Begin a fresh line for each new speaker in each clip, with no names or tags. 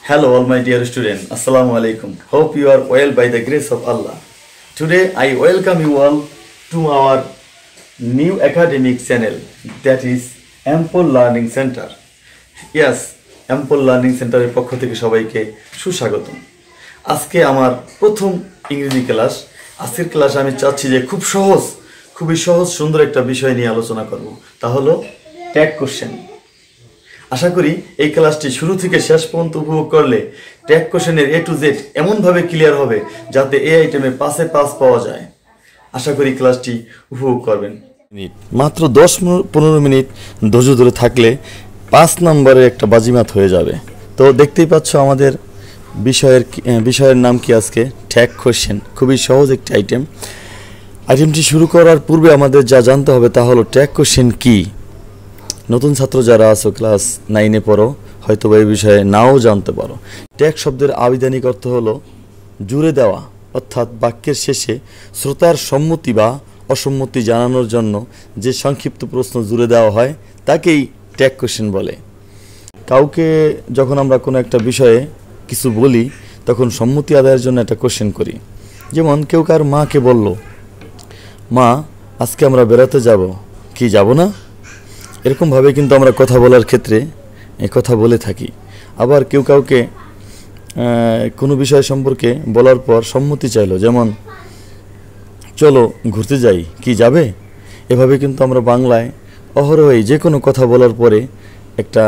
Hello, all my dear students. Assalamu alaikum. Hope you are well by the grace of Allah. Today, I welcome you all to our new academic channel, that is Ample Learning Center. Yes, Ample Learning Center এর পক্ষ থেকে সবাইকে সুস্বাগতম। আজকে আমার প্রথম ইংরেজি class. আজকের ক্লাসে আমি চাচ্ছি যে খুবই সহজ সুন্দর একটা বিষয় নিয়ে আলোচনা করব। তা হলো ট্যাগ কোশ্চেন। আশা করি এই ক্লাসটি শুরু থেকে শেষ পর্যন্ত উপভোগ করলে ট্যাগ কোশ্চেনের A to Z এমনভাবে ক্লিয়ার হবে যাতে এই আইটেমে পাসে পাস পাওয়া যায়। আশা করি ক্লাসটি উপভোগ করবেন। মাত্র 10-15 মিনিট ধৈর্য ধরে থাকলে 5 নম্বরে একটা বাজিমাত হয়ে যাবে। তো দেখতেই পাচ্ছ আমাদের বিষয়ের নাম কি আজকে ট্যাগ কোশ্চেন। খুবই সহজ একটি আইটেমটি শুরু করার পূর্বে আমাদের যা জানতে হবে তা হলো ট্যাগ কোশ্চেন কি। নতুন ছাত্র যারা আছো ক্লাস 9-এ পড়ো হয়তো এই বিষয়ে নাও জানতে পারো। ট্যাগ শব্দের আবিধানিক অর্থ হলো জুড়ে দেওয়া, অর্থাৎ বাক্যের শেষে শ্রোতার সম্মতি বা অসম্মতি জানানোর জন্য যে সংক্ষিপ্ত প্রশ্ন জুড়ে দেওয়া হয় তাকেই ট্যাগ কোশ্চেন বলে। কাউকে যখন আমরা কোনো একটা বিষয়ে কিছু বলি তখন সম্মতি আদায়ের জন্য একটা কোশ্চেন করি। যেমন কেউ কার মাকে বলল, মা আজকে আমরা বেড়াতে যাব, কি যাব না? এরকমভাবে কিন্তু আমরা কথা বলার ক্ষেত্রে কথা বলে থাকি। আবার কেউ কাউকে কোনো বিষয় সম্পর্কে বলার পর সম্মতি চাইলো, যেমন চলো ঘুরতে যাই, কি যাবে? এভাবে কিন্তু আমরা বাংলায় অহরহই যে কোনো কথা বলার পরে একটা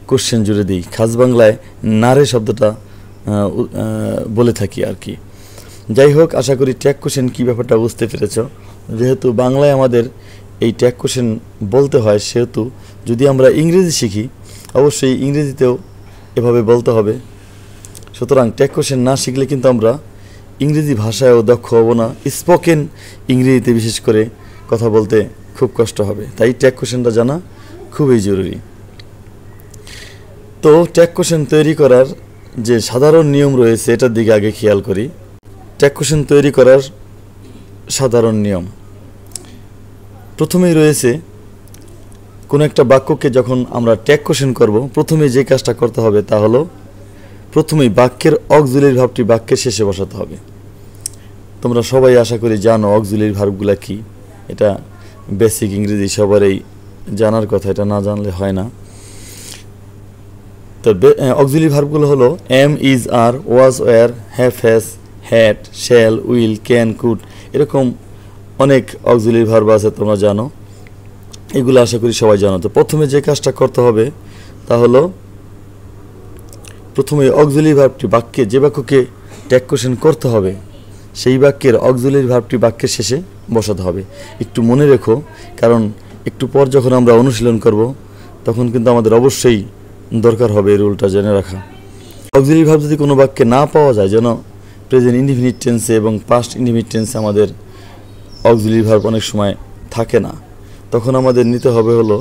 কোশ্চেন জুড়ে দিই। খাস বাংলায় নারে শব্দটা বলে থাকি আর কি। যাই হোক, আশা করি ট্যাগ কোশ্চেন কী ব্যাপারটা বুঝতে পেরেছ। যেহেতু বাংলায় আমাদের এই ট্যাগ কোশ্চেন বলতে হয়, সেহেতু যদি আমরা ইংরেজি শিখি অবশ্যই ইংরেজিতেও এভাবে বলতে হবে। সুতরাং ট্যাগ কোশ্চেন না শিখলে কিন্তু আমরা ইংরেজি ভাষায়ও দক্ষ হব না। স্পোকেন ইংরেজিতে বিশেষ করে কথা বলতে খুব কষ্ট হবে। তাই ট্যাগ কোশ্চেনটা জানা খুবই জরুরি। তো ট্যাগ কোশ্চেন তৈরি করার যে সাধারণ নিয়ম রয়েছে এটার দিকে আগে খেয়াল করি। ট্যাগ কোশ্চেন তৈরি করার সাধারণ নিয়ম প্রথমেই রয়েছে, কোনো একটা বাক্যকে যখন আমরা ট্যাগ কোশ্চেন করব প্রথমে যে কাজটা করতে হবে তা হলো প্রথমেই বাক্যের অক্সিলারি ভার্বটি বাক্যের শেষে বসাতে হবে। তোমরা সবাই আশা করি জানো অক্সিলারি ভার্বগুলো কি। এটা বেসিক ইংরেজি সবারই জানার কথা, এটা না জানলে হয় না। তো অক্সিলারি ভার্বগুলো হলো am, is, are, was, were, have, has, had, shall, will, can, could, এরকম অনেক অক্সিলারি ভার্ব আছে, তোমরা জানো। এগুলো আশা করি সবাই জানো। তো প্রথমে যে কাজটা করতে হবে তা হলো প্রথমে অক্সিলারি ভার্বটি বাক্যে, যে বাক্যকে ট্যাগ কোশ্চেন করতে হবে সেই বাক্যের অক্সিলারি ভার্বটি বাক্যের শেষে বসাতে হবে। একটু মনে রেখো, কারণ একটু পর যখন আমরা অনুশীলন করব তখন কিন্তু আমাদের অবশ্যই দরকার হবে এই রুলটা জেনে রাখা। অক্সিলারি ভার্ব যদি কোনো বাক্যে না পাওয়া যায়, যেন প্রেজেন্ট ইনডিফিনিট টেন্সে এবং পাস্ট ইনডিফিনিট টেন্সে আমাদের অক্সিলারি ভার্ব অনেক সময় থাকে না, তখন আমাদের নিতে হবে হলো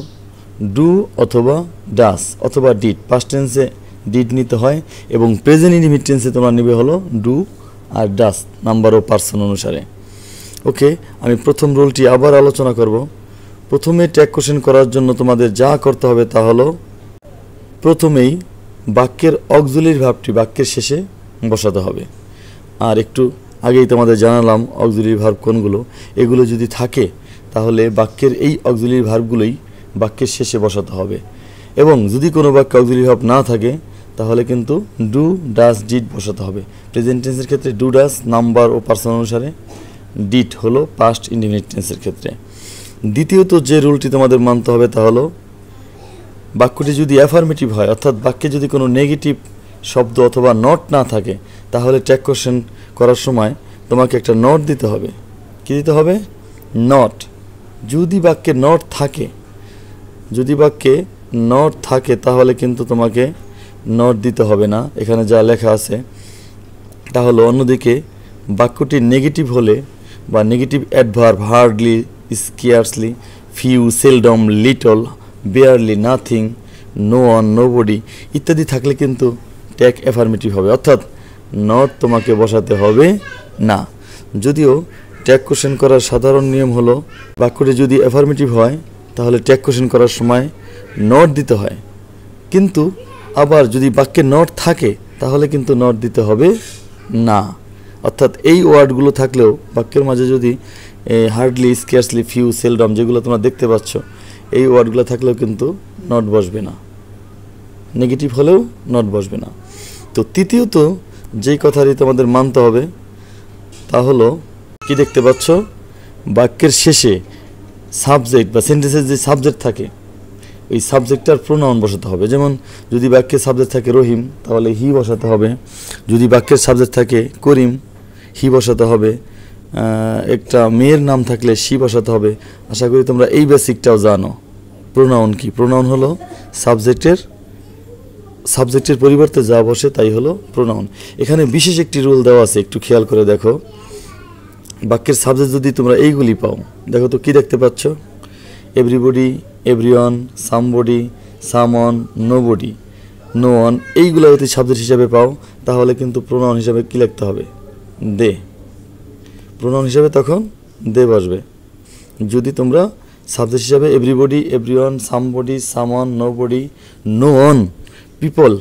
ডু অথবা ডাস অথবা ডিড। পাস্ট টেন্সে ডিড নিতে হয় এবং প্রেজেন্ট ইনডিফিনিট টেন্সে তোমরা নেবে হলো ডু আর ডাস, নাম্বার ও পার্সন অনুসারে। ওকে, আমি প্রথম রুলটি আবার আলোচনা করব। প্রথমে ট্যাগ কোশ্চেন করার জন্য তোমাদের যা করতে হবে তা হলো প্রথমেই বাক্যের অক্সিলারি ভার্বটি বাক্যের শেষে বসাতে হবে। আর একটু আগেই তোমাদের জানালাম অক্সিলারি ভার্ব কোনগুলো। এগুলো যদি থাকে তাহলে বাক্যের এই অক্সিলারি ভার্বগুলোই বাক্যের শেষে বসাতে হবে। এবং যদি কোনো বাক্যে অক্সিলারি ভার্ব না থাকে তাহলে কিন্তু ডু, ডাস, ডিড বসাতে হবে। প্রেজেন্ট টেন্সের ক্ষেত্রে ডু, ডাস নাম্বার ও পার্সন অনুসারে, ডিড হলো পাস্ট ইনডিফিনিট টেন্সের ক্ষেত্রে। দ্বিতীয়ত যে রুলটি তোমাদের মানতে হবে তা হলো বাক্যটি যদি অ্যাফার্মেটিভ হয়, অর্থাৎ বাক্যে যদি কোনো নেগেটিভ শব্দ অথবা নট না থাকে তাহলে ট্যাগ কোশ্চেন করার সময় তোমাকে একটা নট দিতে হবে। কি দিতে হবে? নট। যদি বাক্যে নট থাকে তাহলে কিন্তু তোমাকে নট দিতে হবে না। এখানে যা লেখা আছে তা হলো, অন্যদিকে বাক্যটি নেগেটিভ হলে বা negative adverb hardly, scarcely, few, seldom, little, barely, nothing, no one, nobody ইত্যাদি থাকলে কিন্তু ট্যাগ অ্যাফার্মেটিভ হবে, অর্থাৎ নট তোমাকে বসাতে হবে না। যদিও ট্যাগ কোশ্চেন করার সাধারণ নিয়ম হলো বাক্যটি যদি অ্যাফার্মেটিভ হয় তাহলে ট্যাগ কোশ্চেন করার সময় নট দিতে হয়, কিন্তু আবার যদি বাক্যে নট থাকে তাহলে কিন্তু নট দিতে হবে না। অর্থাৎ এই ওয়ার্ডগুলো থাকলেও বাক্যের মাঝে যদি হার্ডলি, স্কেয়ার্সলি, ফিউ, সেলডম যেগুলো তোমরা দেখতে পাচ্ছ, এই ওয়ার্ডগুলো থাকলেও কিন্তু নট বসবে না, নেগেটিভ হলেও নট বসবে না। তো তৃতীয়ত যেই কথাটি তোমাদের মানতে হবে তা হলো, কি দেখতে পাচ্ছ, বাক্যের শেষে সাবজেক্ট বা সেন্টেন্সের যে সাবজেক্ট থাকে ওই সাবজেক্টটার প্রোনাউন বসাতে হবে। যেমন যদি বাক্যের সাবজেক্ট থাকে রহিম, তাহলে হি বসাতে হবে। যদি বাক্যের সাবজেক্ট থাকে করিম, হি বসাতে হবে। একটা মেয়ের নাম থাকলে সি বসাতে হবে। আশা করি তোমরা এই বেসিকটাও জানো। প্রোনাউন কি? প্রোনাউন হলো সাবজেক্টের পরিবর্তে যা বসে তাই হলো প্রোনাউন। এখানে বিশেষ একটি রুল দেওয়া আছে, একটু খেয়াল করে দেখো। বাক্যের সাবজেক্ট যদি তোমরা এইগুলি পাও, দেখো তো কি দেখতে পাচ্ছ, everybody, everyone, somebody, someone, nobody, no one, এইগুলো যদি সাবজেক্ট হিসাবে পাও তাহলে কিন্তু প্রোনাউন হিসাবে কি লিখতে হবে? দে। প্রোনাউন হিসাবে তখন দে বসবে। যদি তোমরা সাবজেক্ট হিসাবে everybody, everyone, somebody, someone, nobody, no one, people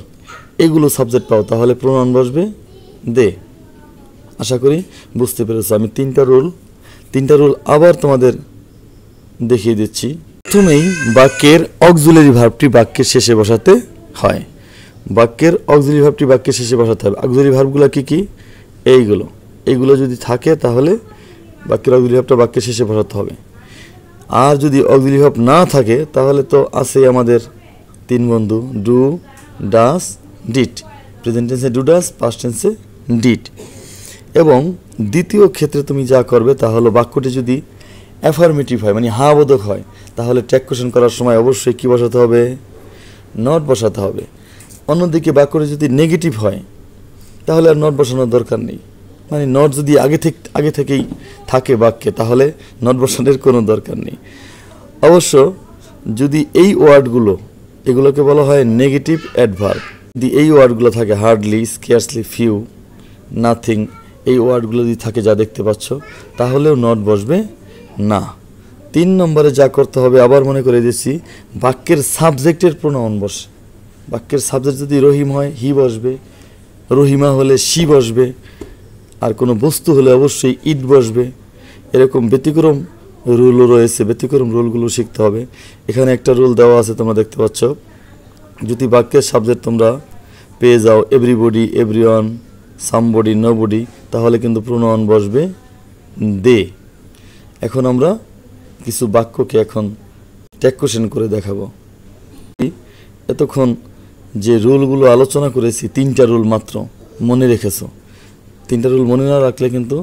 এগুলো সাবজেক্ট পাও তাহলে প্রোনাউন বসবে দে। আশা করি বুঝতে পেরেছো। আমি তিনটা রুল আবার তোমাদের দেখিয়ে দিচ্ছি। প্রথমেই বাক্যের অক্সিলারি ভার্বটি বাক্যের শেষে বসাতে হয়। বাক্যের অক্সিলারি ভার্বটি বাক্যের শেষে বসাতে হবে। অক্সিলারি ভার্বগুলো কি কি? এইগুলো যদি থাকে তাহলে বাক্যের অক্সিলারি ভার্বটা বাক্যের শেষে বসাতে হবে। আর যদি অক্সিলারি ভার্ব না থাকে তাহলে তো আছে আমাদের তিন বন্ধু, ডু, ডাস, ডিড। প্রেজেন্ট টেন্সে ডু, ডাস, পাস্ট টেন্সে ডিড। এবং দ্বিতীয় ক্ষেত্রে তুমি যা করবে তা হলো, বাক্যটি যদি অ্যাফার্মেটিভ হয় মানে হা বোধক হয় তাহলে ট্যাগ কোশ্চেন করার সময় অবশ্যই কি বসাতে হবে? নট বসাতে হবে। অন্যদিকে বাক্যটি যদি নেগেটিভ হয় তাহলে আর নট বসানোর দরকার নেই। মানে নট যদি আগে থেকেই থাকে বাক্যে তাহলে নট বসানোর কোনো দরকার নেই। অবশ্য যদি এই ওয়ার্ডগুলো, এগুলোকে বলা হয় নেগেটিভ অ্যাডভার্ব, যদি এই ওয়ার্ডগুলো থাকে হার্ডলি, স্কেয়ার্সলি, ফিউ, নাথিং, এই ওয়ার্ডগুলো যদি থাকে যা দেখতে পাচ্ছ তাহলেও নট বসবে না। 3 নম্বরে যা করতে হবে আবার মনে করে দিচ্ছি, বাক্যের সাবজেক্টের প্রোনাউন বসে। বাক্যের সাবজেক্ট যদি রহিম হয় হি বসবে, রহিমা হলে সি বসবে, আর কোনো বস্তু হলে অবশ্যই ইট বসবে। এরকম ব্যতিক্রম রুলও রয়েছে, ব্যতিক্রম রুলগুলো শিখতে হবে। এখানে একটা রুল দেওয়া আছে তোমরা দেখতে পাচ্ছ, যদি বাক্যের সাবজেক্ট তোমরা পেয়ে যাও এভরিবডি, এভরিওয়ান, সামবডি, নোবডি, তাহলে কিন্তু প্রোনাউন বসবে দে। এখন আমরা কিছু বাক্যকে এখন ট্যাগ কোশ্চেন করে দেখাবো। এতক্ষণ যে রুলগুলো আলোচনা করেছি 3টা রুল মাত্র মনে রেখেছো। 3টা রুল মনে না রাখলে কিন্তু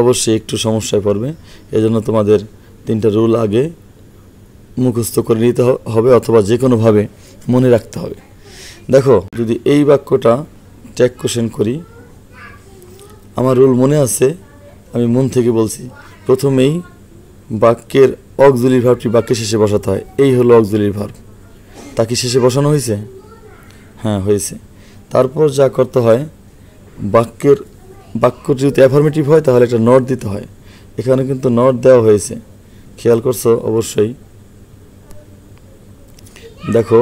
অবশ্যই একটু সমস্যায় পড়বে। এজন্য তোমাদের 3টা রুল আগে মুখস্থ করে নিতে হবে অথবা যে কোনোভাবে মনে রাখতে হবে। দেখো, যদি এই বাক্যটা ট্যাগ কোশ্চেন করি, আমার রুল মনে আছে, আমি মন থেকে বলছি। প্রথমেই বাক্যের অক্সিলারি ভার্বটি বাক্যের শেষে বসাতে হয়। এই হলো অক্সিলারি ভার্ব, তা কি শেষে বসানো হয়েছে? হ্যাঁ, হয়েছে। তারপর যা করতে হয়, বাক্যটি যদি অ্যাফার্মেটিভ হয় তাহলে একটা নট দিতে হয়। এখানে কিন্তু নট দেওয়া হয়েছে, খেয়াল করছো অবশ্যই। দেখো,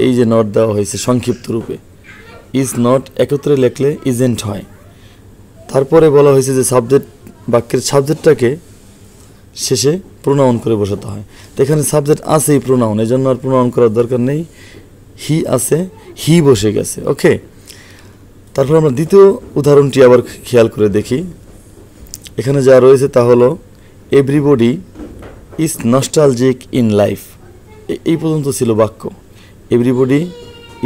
এই যে নট দেওয়া হয়েছে সংক্ষিপ্ত রূপে, ইজ নট একত্রে লেখলে ইজেন্ট হয়। তারপরে বলা হয়েছে যে বাক্যের সাবজেক্টটাকে শেষে প্রোনাউন করে বসাতে হয়। তো এখানে সাবজেক্ট আছেই প্রোনাউন, এজন্য আর প্রোনাউন করার দরকার নেই। হি আছে, হি বসে গেছে। ওকে, তারপর আমরা দ্বিতীয় উদাহরণটি আবার খেয়াল করে দেখি। এখানে যা রয়েছে তা হলো everybody is nostalgic in life. এই পর্যন্ত ছিল বাক্য, everybody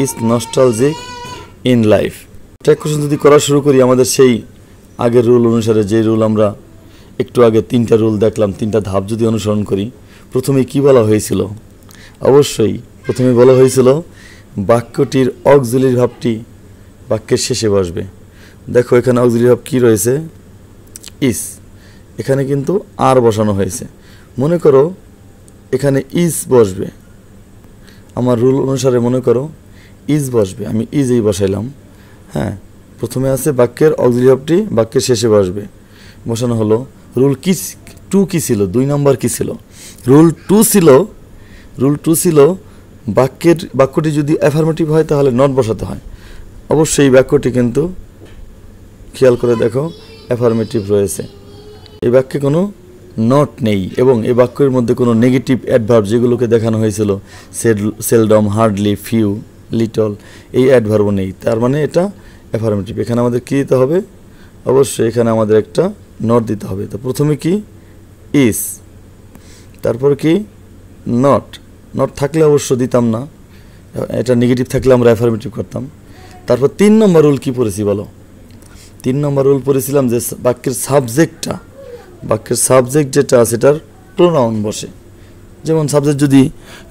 is nostalgic in life. Tag question যদি করা শুরু করি আমাদের সেই আগের রুল অনুসারে, যে রুল আমরা একটু আগে 3টা রুল দেখলাম, 3টা ধাপ যদি অনুসরণ করি, প্রথমে কি বলা হয়েছিল? অবশ্যই প্রথমে বলা হয়েছিল বাক্যটির অক্সিলারি ভার্বটি বাক্যের শেষে বসবে। দেখো, এখানে অক্সিলারি ভার্ব কি রয়েছে? ইজ। এখানে কিন্তু আর বসানো হয়েছে। মনে করো এখানে ইজ বসবে, আমার রুল অনুসারে মনে করো ইজ বসবে, আমি ইজই বসাইলাম। হ্যাঁ, প্রথমে আছে বাক্যের অক্সিলারি ভার্বটি বাক্যের শেষে বসবে, বসানো হলো। রুল 2 কি ছিল? 2 নম্বর কি ছিল? রুল 2 ছিল বাক্যটি যদি অ্যাফার্মেটিভ হয় তাহলে নট বসাতে হয়, অবশ্যই এই বাক্যটি কিন্তু খেয়াল করে দেখো অ্যাফার্মেটিভ রয়েছে। এই বাক্যে কোনো নট নেই এবং এই বাক্যের মধ্যে কোনো নেগেটিভ অ্যাডভার্ব যেগুলোকে দেখানো হয়েছিল সেলডম, হার্ডলি, ফিউ, লিটল, এই অ্যাডভার্বও নেই। তার মানে এটা অ্যাফার্মেটিভ। এখানে আমাদের কী দিতে হবে? অবশ্যই এখানে আমাদের একটা নট দিতে হবে। তো প্রথমে কি? ইজ, তারপর কি? নট। নট থাকলে অবশ্য দিতাম না, এটা নেগেটিভ থাকলে আমরা অ্যাফার্মেটিভ করতাম। তারপর 3 নম্বর রুল কি পড়েছি বলো? 3 নম্বর রুল পড়েছিলাম যে বাক্যের সাবজেক্ট যেটা আছে এটার প্রোনাউন বসে। যেমন সাবজেক্ট যদি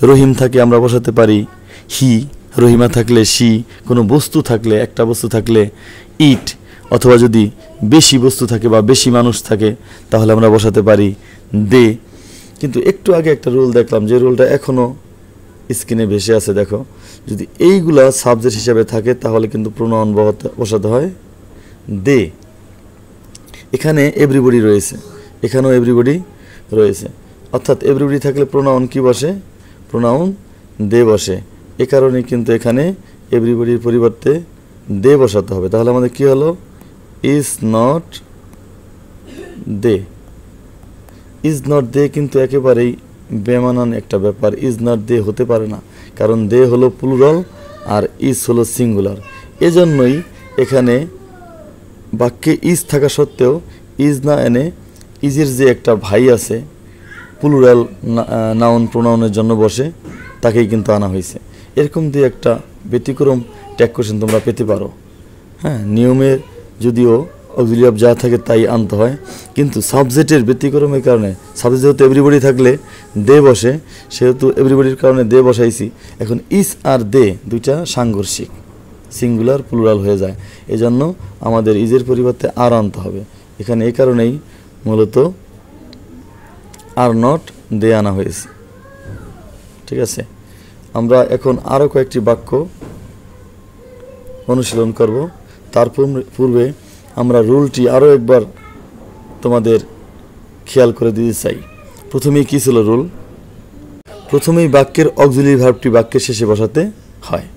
রহিম থাকে আমরা বসাতে পারি হি, রহিমা থাকলে শি, কোনো বস্তু থাকলে, একটা বস্তু থাকলে ইট, অথবা যদি বেশি বস্তু থাকে বা বেশি মানুষ থাকে তাহলে আমরা বসাতে পারি দে। কিন্তু একটু আগে একটা রুল দেখলাম, যে রুলটা এখনও স্ক্রিনে ভেসে আছে, দেখো, যদি এইগুলা সাবজেক্ট হিসাবে থাকে তাহলে কিন্তু প্রোনাউন বসাতে হয় দে। এখানে এভরিবডি রয়েছে, এখানেও এভরিবডি রয়েছে, অর্থাৎ এভরিবডি থাকলে প্রোনাউন কি বসে? প্রোনাউন দে বসে। এ কারণে কিন্তু এখানে এভরিবডির পরিবর্তে দে বসাতে হবে। তাহলে আমাদের কি হলো? Is not they. Is not they কিন্তু একেবারেই বেমানান একটা ব্যাপার। ইজ নট দে হতে পারে না, কারণ দে হলো প্লুরাল আর ইজ হলো সিঙ্গুলার। এজন্যই এখানে বাক্যে ইজ থাকা সত্ত্বেও ইজ না এনে ইজের যে একটা ভাই আছে প্লুরাল নাউন প্রোনাউনের জন্য বসে, তাকেই কিন্তু আনা হয়েছে। এরকম দিয়ে একটা ব্যতিক্রম ট্যাগ কোশ্চেন তোমরা পেতে পারো। হ্যাঁ, নিয়মে যদিও অক্সিলিয়ারি ভার্ব যা থাকে তাই আনতে হয়, কিন্তু সাবজেক্টের ব্যতিক্রমের কারণে, সাবজেক্ট যেহেতু এভরিবডি থাকলে দে বসে, সেহেতু এভরিবডির কারণে দে বসাইছি। এখন ইজ আর দে দুইটা সাংঘর্ষিক, সিঙ্গুলার প্লুরাল হয়ে যায়। এজন্য আমাদের ইজের পরিবর্তে আর আনতে হবে এখানে। এই কারণেই মূলত আর নট দে আনা হয়েছে। ঠিক আছে, আমরা এখন আরও কয়েকটি বাক্য অনুশীলন করব। তার পূর্বে আমরা রুলটি আরও একবার তোমাদের খেয়াল করে দিতে চাই। প্রথমেই কী ছিল রুল? প্রথমেই বাক্যের অক্সিলিয়ারি ভার্বটি বাক্যের শেষে বসাতে হয়।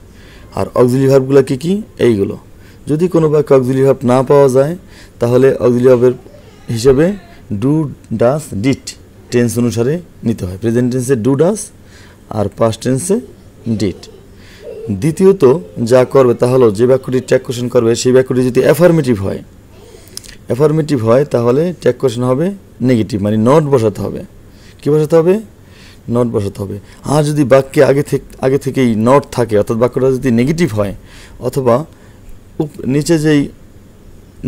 আর অক্সিলিয়ারি ভার্বগুলো কী কী? এইগুলো। যদি কোনো বাক্যে অক্সিলিয়ারি ভার্ব না পাওয়া যায় তাহলে অক্সিলিয়ারি ভার্বের হিসেবে ডু, ডাস, ডিড টেন্স অনুসারে নিতে হয়। প্রেজেন্ট টেন্সে ডু, ডাস, আর পাস্ট টেন্সে ডিড। দ্বিতীয়ত যা করবে তা হলো, যে বাক্যটি ট্যাগ কোশ্চেন করবে সেই বাক্যটি যদি অ্যাফার্মেটিভ হয় তাহলে ট্যাগ কোশ্চেন হবে নেগেটিভ, মানে নট বসাতে হবে। কী বসাতে হবে? নট বসাতে হবে। আর যদি বাক্যে আগে থেকেই নট থাকে, অর্থাৎ বাক্যটা যদি নেগেটিভ হয়, অথবা নিচে যেই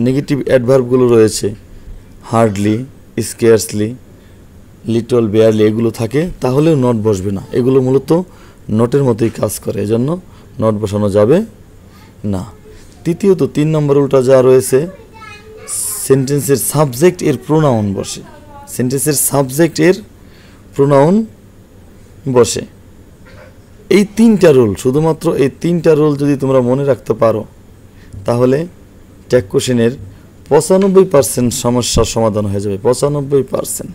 নেগেটিভ অ্যাডভার্বগুলো রয়েছে হার্ডলি, স্কেয়ার্সলি, লিটল, বেয়ারলি, এগুলো থাকে, তাহলেও নট বসবে না। এগুলো মূলত নটের মতোই কাজ করে, এজন্য নট বসানো যাবে না। তৃতীয়ত 3 নম্বর রুলটা যা রয়েছে, সেন্টেন্সের সাবজেক্ট এর প্রোনাউন বসে। সেন্টেন্সের সাবজেক্ট এর প্রোনাউন বসে। এই 3টা রুল, শুধুমাত্র এই 3টা রুল যদি তোমরা মনে রাখতে পারো তাহলে ট্যাগ কোশ্চেনের 95% সমস্যার সমাধান হয়ে যাবে। 95%।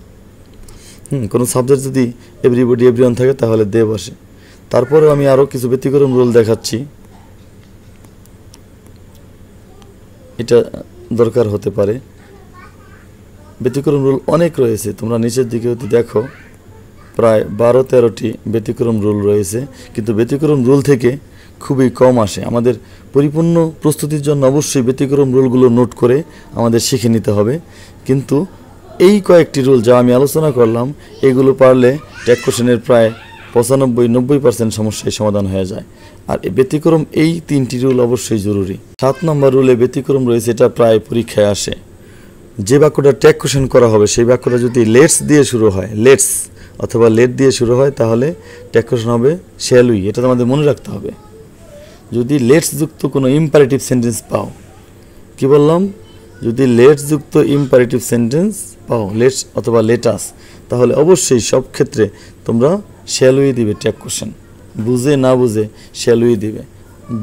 কোনো সাবজেক্ট যদি এভরিবডি, এভরিওয়ান থাকে তাহলে দে বসে। তারপরেও আমি আরও কিছু ব্যতিক্রম রুল দেখাচ্ছি, এটা দরকার হতে পারে। ব্যতিক্রম রুল অনেক রয়েছে, তোমরা নিচের দিকে যদি দেখো প্রায় 12-13টি ব্যতিক্রম রুল রয়েছে, কিন্তু ব্যতিক্রম রুল থেকে খুবই কম আসে। আমাদের পরিপূর্ণ প্রস্তুতির জন্য অবশ্যই ব্যতিক্রম রুলগুলো নোট করে আমাদের শিখে নিতে হবে। কিন্তু এই কয়েকটি রুল যা আমি আলোচনা করলাম, এগুলো পারলে ট্যাগ কোশ্চেনের প্রায় 95-90% সমস্যায় সমাধান হয়ে যায়। আর ব্যতিক্রম এই 3টি রুল অবশ্যই জরুরি। 7 নম্বর রুলে ব্যতিক্রম রয়েছে, এটা প্রায় পরীক্ষায় আসে। যে বাক্যটা ট্যাগ কোশ্চেন করা হবে সেই বাক্যটা যদি লেটস দিয়ে শুরু হয়, লেটস অথবা লেট দিয়ে শুরু হয়, তাহলে ট্যাগ কোশ্চেন হবে শ্যাল উই। এটা আমাদের মনে রাখতে হবে। যদি লেটস যুক্ত কোনো ইম্পারেটিভ সেন্টেন্স পাও, কি বললাম? যদি লেটস যুক্ত ইম্পারেটিভ সেন্টেন্স পাও, লেটস অথবা লেটাস, তাহলে অবশ্যই সব ক্ষেত্রে তোমরা শ্যাল উই দিবে ট্যাগ কোশ্চেন। বুঝে না বুঝে শ্যাল উই দিবে।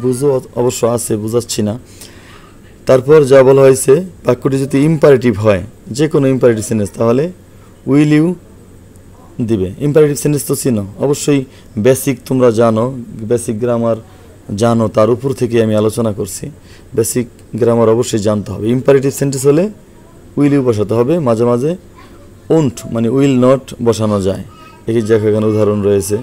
বুঝো অবশ্য আছে, বুঝাচ্ছি না। তারপর যা বলা হয়েছে, বাক্যটি যদি ইম্পারেটিভ হয়, যে কোনো ইম্পারেটিভ সেন্টেন্স, তাহলে উইল ইউ দিবে। ইম্পারেটিভ সেন্টেন্স তো চিনো অবশ্যই, বেসিক তোমরা জানো, বেসিক গ্রামার জানো তার উপর থেকে আমি আলোচনা করছি। বেসিক গ্রামার অবশ্যই জানতে হবে। ইম্পারেটিভ সেন্টেন্স হলে উইলই বসাতে হবে, মাঝে মাঝে ওন্ট মানে উইল নট বসানো যায়। এই যে এখানে উদাহরণ রয়েছে।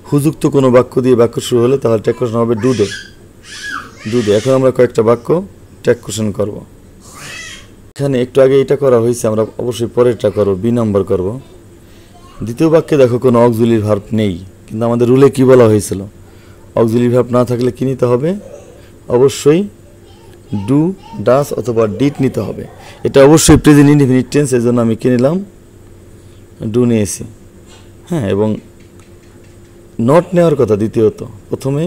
হুযুক্ত কোনো বাক্য দিয়ে বাক্য শুরু হলে তাহলে ট্যাগ কোশ্চেন হবে ডুডে। এখন আমরা কয়েকটা বাক্য ট্যাগ কোশ্চেন করব। এখানে একটু আগে এটা করা হয়েছে, আমরা অবশ্যই পরেরটা করব, বি নাম্বার করব। দ্বিতীয় বাক্যে দেখো কোনো অক্সিলারি ভার্ব নেই, কিন্তু আমাদের রুলে কি বলা হয়েছিল, অক্সিলারি ভার্ব না থাকলে কি নিতে হবে, অবশ্যই ডু, ডাস অথবা ডিড নিতে হবে। এটা অবশ্যই প্রেজেন্ট ইনডিফিনিট টেন্স, এই জন্য আমি কি নিলাম, ডু নিয়েছি। হ্যাঁ, এবং নট নেওয়ার কথা দ্বিতীয়ত, প্রথমে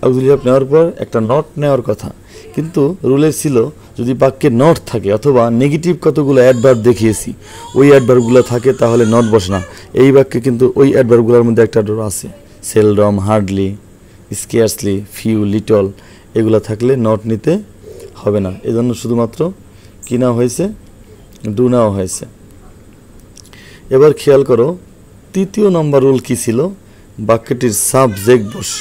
অক্সিলারি ভার্ব নেওয়ার পর একটা নট নেওয়ার কথা, কিন্তু রুলের ছিল যদি বাক্যে নট থাকে অথবা নেগেটিভ কতগুলো অ্যাডভার্ব দেখিয়েছি ওই অ্যাডভার্বগুলো থাকে তাহলে নট বসে না। এই বাক্যে কিন্তু ওই অ্যাডভার্বগুলোর মধ্যে একটা অ্যাডভার্ব আছে, seldom, hardly, scarcely, few, little, এগুলো থাকলে নট নিতে হবে না। এজন্য শুধুমাত্র কি নেওয়া হয়েছে, ডু নেওয়া হয়েছে। এবার খেয়াল করো তৃতীয় নম্বর রুল কি ছিল, বাক্যটির সাবজেক্ট বসে,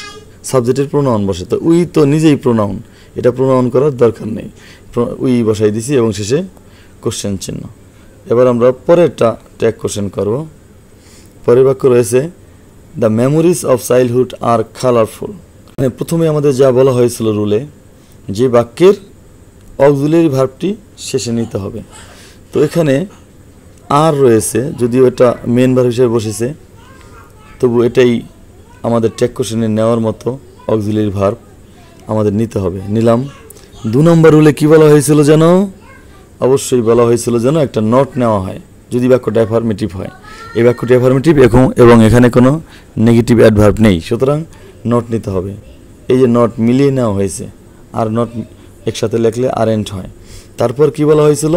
সাবজেক্টের প্রোনাউন বসে। তো উই তো নিজেই প্রোনাউন, এটা প্রোনাউন করার দরকার নেই, উই বসাই দিছি এবং শেষে কোশ্চেন চিহ্ন। এবার আমরা পরেরটা ট্যাগ কোশ্চেন করব। পরের বাক্য রয়েছে the memories of childhood are colourful. মানে প্রথমে আমাদের যা বলা হয়েছিল রুলে, যে বাক্যের অক্সিলারি ভার্বটি শেষে নিতে হবে। তো এখানে আর রয়েছে, যদিও এটা মেন ভার্ব হিসেবে বসেছে, তবু এটাই আমাদের ট্যাগ কোশ্চেনে নেওয়ার মতো অক্সিলারি ভার্ব আমাদের নিতে হবে। নিলাম। 2 নম্বর রুলে কি বলা হয়েছিল যেন, অবশ্যই বলা হয়েছিল যেন একটা নট নেওয়া হয় যদি বাক্যটা অ্যাফার্মেটিভ হয়। এই বাক্যটি অ্যাফার্মেটিভ এবং এখানে কোনো নেগেটিভ অ্যাডভার্ব নেই, সুতরাং নট নিতে হবে। এই যে নট মিলিয়ে নেওয়া হয়েছে, আর নট একসাথে লিখলে আরেন্ট হয়। তারপর কি বলা হয়েছিল,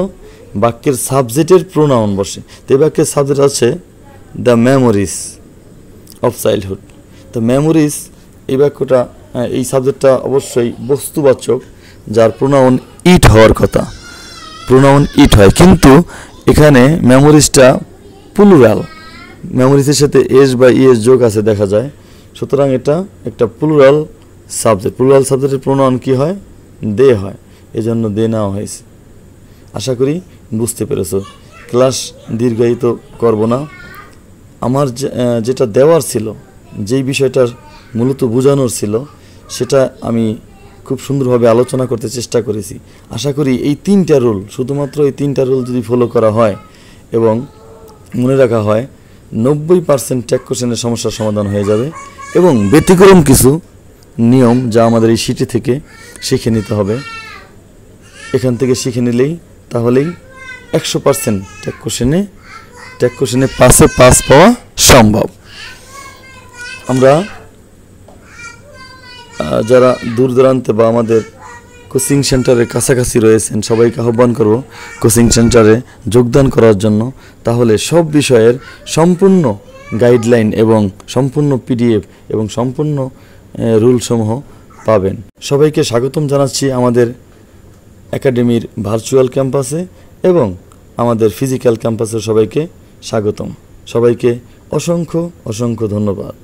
বাক্যের সাবজেক্টের প্রোনাউন বসে। তো এই বাক্যের সাবজেক্ট আছে দ্য মেমোরিজ অফ চাইল্ডহুড। তো মেমোরিজ এই বাক্যটা, এই সাবজেক্টটা অবশ্যই বস্তুবাচক, যার প্রোনাউন ইট হওয়ার কথা, প্রোনাউন ইট হয়, কিন্তু এখানে মেমোরিজটা প্লুরাল, মেমোরিজের সাথে এস বা ইএস যোগ আছে দেখা যায়, সুতরাং এটা একটা প্লুরাল সাবজেক্ট। প্লুরাল সাবজেক্টের প্রোনাউন কি হয়, দে হয়, এজন্য দে নেওয়া হয়েছে। আশা করি বুঝতে পেরেছো। ক্লাস দীর্ঘায়িত করব না, আমার যেটা দেওয়ার ছিল, যেই বিষয়টার মূলত বোঝানোর ছিল, সেটা আমি খুব সুন্দরভাবে আলোচনা করতে চেষ্টা করেছি। আশা করি এই 3টা রুল, শুধুমাত্র এই 3টা রুল যদি ফলো করা হয় এবং মনে রাখা হয়, 90% ট্যাগ কোশ্চেনের সমস্যার সমাধান হয়ে যাবে। এবং ব্যতিক্রম কিছু নিয়ম যা আমাদের এই শিটে থেকে শিখে নিতে হবে, এখান থেকে শিখে নিলেই তাহলেই 100% ট্যাগ কোশ্চেনে পাসে পাস পাওয়া সম্ভব। আমরা যারা দূর দূরান্তে বা আমাদের কোচিং সেন্টারের কাছাকাছি রয়েছেন সবাইকে আহ্বান করব কোচিং সেন্টারে যোগদান করার জন্য, তাহলে সব বিষয়ের সম্পূর্ণ গাইডলাইন এবং সম্পূর্ণ পিডিএফ এবং সম্পূর্ণ রুলসমূহ পাবেন। সবাইকে স্বাগতম জানাচ্ছি আমাদের একাডেমির ভার্চুয়াল ক্যাম্পাসে এবং আমাদের ফিজিক্যাল ক্যাম্পাসে সবাইকে স্বাগতম। সবাইকে অসংখ্য ধন্যবাদ।